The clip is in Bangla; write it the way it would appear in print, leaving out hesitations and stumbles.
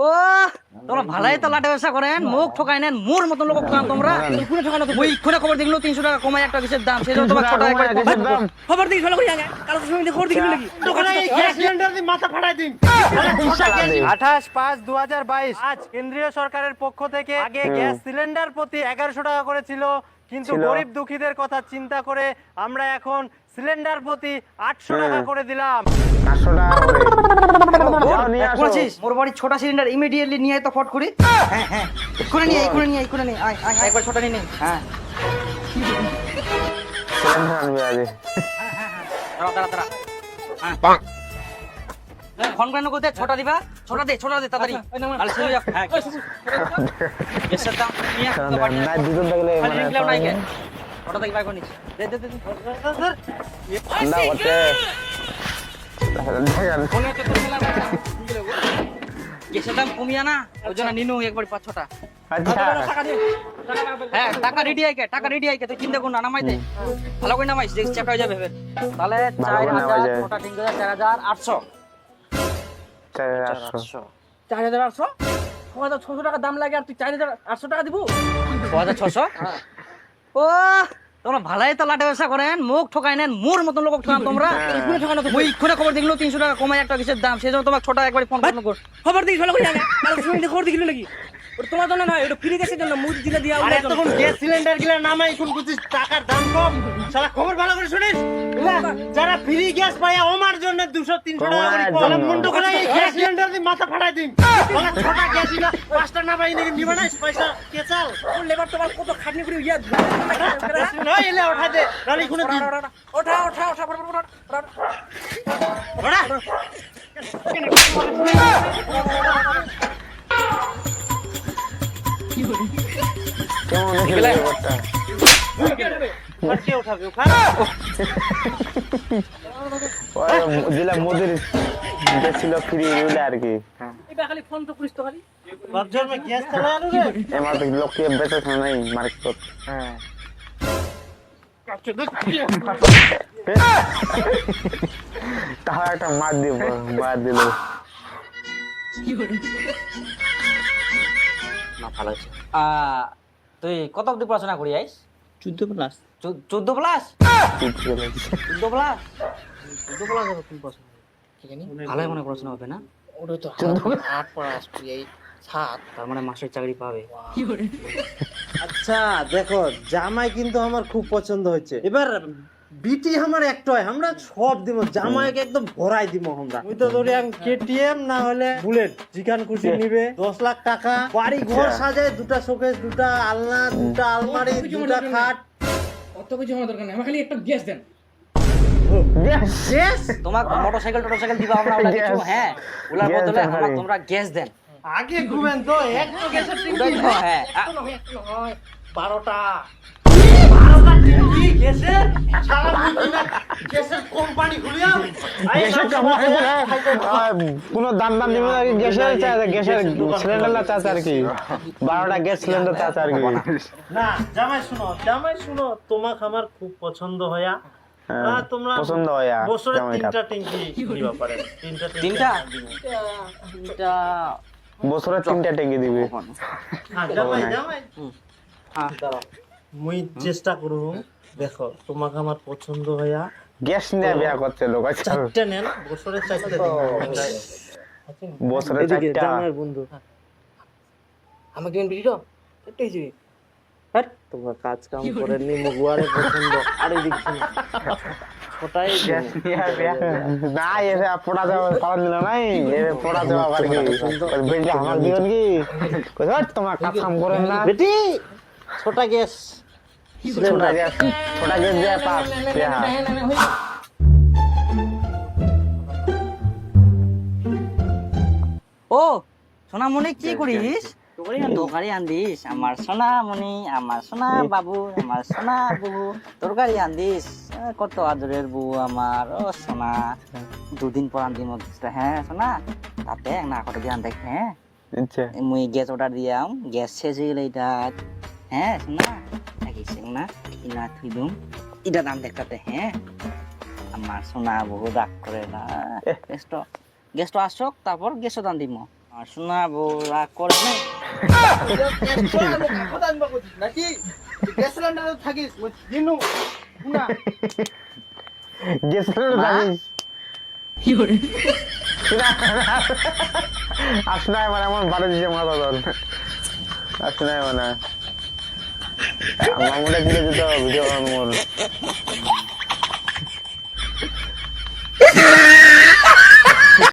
ও তোমরা ভালাই তো লাটে ব্যবসা করেন, মুখ ঠকাই নেন, মোর মতন লোক ঠকান তোমরা। কোনে ঠকানো তো? ওই কোনে খবর দেখলো 300 টাকা কমায় একটা কিসের দাম, সেই জন্য তোমার 6 টাকা করে কম। খবর দিই ভালো কইয়া কাল তুমি খবর দিই লাগি দোকানে এই গ্যাস সিলিন্ডার দিয়ে মাথা ফাটাই দিন। 28/5/2022 আজ কেন্দ্রীয় সরকারের পক্ষ থেকে আগে গ্যাস সিলিন্ডার প্রতি 1100 টাকা করে ছিল, কিন্তু গরিব দুঃখীদের কথা চিন্তা করে আমরা এখন সিলিন্ডার প্রতি 800 টাকা করে দিলাম। 800 টাকা করে যাও নিয়ে আসো। বলছিস মোর বাড়ি ছোট সিলিন্ডার ইমিডিয়েটলি নিয়ে আয় তো ফট করি। হ্যাঁ হ্যাঁ এক্ষুনি নিয়ে আয় একবার ছোট নিয়ে নে। হ্যাঁ সিলিন্ডার আনবে আগে। তাড়া ফোন করে নগদ দে, ছোটা দিবা, ছোটা দে তাড়াতাড়ি। আরে চলে যা। হ্যাঁ এসে দাম নিয়ে তো বাড়ি না দুজন থাকলে খালি মানে রিংলাও নাই কে ছোটা দেখি বাই কোনি দে না করতে ফোনে তো তোর মেলা গেছে দাম কমিয়া না, ওই জন্য নিনু একবার 5-6টা। আচ্ছা হ্যাঁ টাকা রেডি আইকে তুই চিন্তা কর না, নামাই দে ভালো করে নামাইস, দেখ চেক হয়ে যাবে ফের। তাহলে ভালো করে নামাই 4000 যায়। ছোটা 3000 4800 4800 4800 600 টাকা দাম লাগে আর তুই 4800 টাকা দিব? 5600। ও তোমরা ভালাই তো লাটে ব্যবসা করেন, মুখ ঠকাই নেন, মোর মতন লোক ঠকান তোমরা। কোনে ঠকানো তো? ওই কোনে খবর দেখলো 300 টাকা কমায় একটা কিসের দাম, সেই জন্য তোমার 6 টাকা একবার ফোন কর। খবর দিই ভালো কইয়া কাল তুমি খবর দিই লাগি তোমার জন্য নয়, এটা ফ্রি গ্যাসের জন্য মুখ দিলে দিয়া আরে তখন গ্যাস সিলিন্ডার গুলা নামাই কোন কুচিস টাকার দাম কম। শালা খবর ভালো করে শুনিস, যারা ফ্রি গ্যাস পায় ওমার জন্য 200-300 টাকা করে কম। জন্য। মুন্ডু করে এই গ্যাস সিলিন্ডার দিয়ে মাথা ফাটাই দিন। বলে ছোটা গ্যাস ইলা 5টা না পাই নাকি নিবা না পয়সা কেচাল। ওর লেবার তোমার কত খাটনি করে ইয়া নয় এলে উঠা দে নালি কোন দিন ওঠা ওড়া। কেমন হয়েছিল ব্যাপারটা? আর কে উঠাবে ওখান? ওই জেলা মোদির গেছিল ফ্রি রুলে আর কি। এটা খালি ফোন তো করিস তো খালি বাজার মে গ্যাস চালা আলু রে। এমার তো লোককে বেচে নাই মার্কেট। হ্যাঁ তাহলে একটা মার দিল না ভালো আছে। তুই কত অবধি পড়াশোনা করি আইস? 14 প্লাস 14 প্লাস? 14 প্লাস হবে তুমি পড়াশোনা ভালোই মনে পড়াশোনা হবে না? ওটা তো 8 প্লাস তুই এই 7 তার মানে মাস্টার চাকরি পাবে। আচ্ছা দেখো জামাই কিন্তু আমার খুব পছন্দ হচ্ছে, এবার বিটি আমার একটাই, আমরা সব দিব জামাইকে একদম ভরাই দিব আমরা। তুই তো ধরি কেটিএম না হলে বুলেট যেখান খুশি নিবে 10 লাখ টাকা, বাড়ি ঘর সাজায়, দুটা শোকেস, দুটা আলনা, দুটা আলমারি, দুটা খাট। অত কিছু আমার দরকার নেই, আমার খালি একটা গ্যাস দেন। গ্যাস তোমার মোটরসাইকেল দিবা আমরা ওলা কিছু। হ্যাঁ ওলার গ্যাস বদলে দেন আমরা ভাই। তোমরা গ্যাস দেন। আগে ঘুমেন তো এক তো গ্যাসের ওটাই তো, হ্যাঁ 12টা কি গ্যাসের সারা মুন্ডা গ্যাসের কোম্পানি খুলিয়া গ্যাসের কোনো দাম দিবে না, গ্যাসের সিলিন্ডার না চাচ্ছে আর কি। 12টা গ্যাস সিলিন্ডার চাচ্ছে আর কি। না জামাই শুনো তোমাকে আমার খুব পছন্দ হয়া। তোমরা পছন্দ হয়া বছরে জামাইটা। 3টা ট্যাঙ্কি নিবা পারে। তিনটা বছরে 3টা ট্যাঙ্কি দিবে। হ্যাঁ জামাই হ্যাঁ মুই চেষ্টা করব, দেখো তোমাকে আমার পছন্দ হয়া গ্যাস নিয়ে বিয়া করছে লোক আজকাল। 4টা নেন, বছরে 4টা দিন। বছরে এদিকে 4টা। জামাইয়ের বন্ধু আমাকে দিন বিড়ি তো একটু হইছে হ্যাঁ তোমার কাজ কাম করেননি মগুয়ারে পছন্দ আরে দেখছি না ওটাই গ্যাস নিয়ে বিয়া না এসে পড়া যাওয়া পালন দিল নাই এসে পড়া যাওয়া আর কি বেলটা আমার দিবেন কি কই তোমার কাজ কাম করেন না বেটি ছোটা গ্যাস ছোটা গ্যাস দিয়ে পাস বিয়া। ও সোনামণি কি করিস? তরকারি আনদিস আমার সোনামণি, আমার সোনা বাবু, আমার সোনা বাবু, তরকারি আনদিস। কত আদরের বউ আমার, ও সোনা। 2 দিন পর আনদিম। হ্যাঁ সোনা তাতে না কত দিয়ে আন দেখ। হ্যাঁ আচ্ছা মুই গ্যাস অর্ডার দিয়াম, গ্যাস শেষ হয়ে গেলে এটা। হ্যাঁ সোনা দেখিস না ইলা থুই দুম এটা দাম দেখতে। হ্যাঁ আমার সোনা বহু রাগ করে না। গ্যাসটা আসক তারপর গ্যাসও দাম দিব। আমার সোনা বউ রাগ করে না। নাকি গ্যাস সিলিন্ডারে থাকিস দিনু না গেছিল থাকিস আসনায় মানে এমন বারো দিছে মাথা ধর আসনায় মানে আমার মনে দিলে যেত ভিডিও বানানোর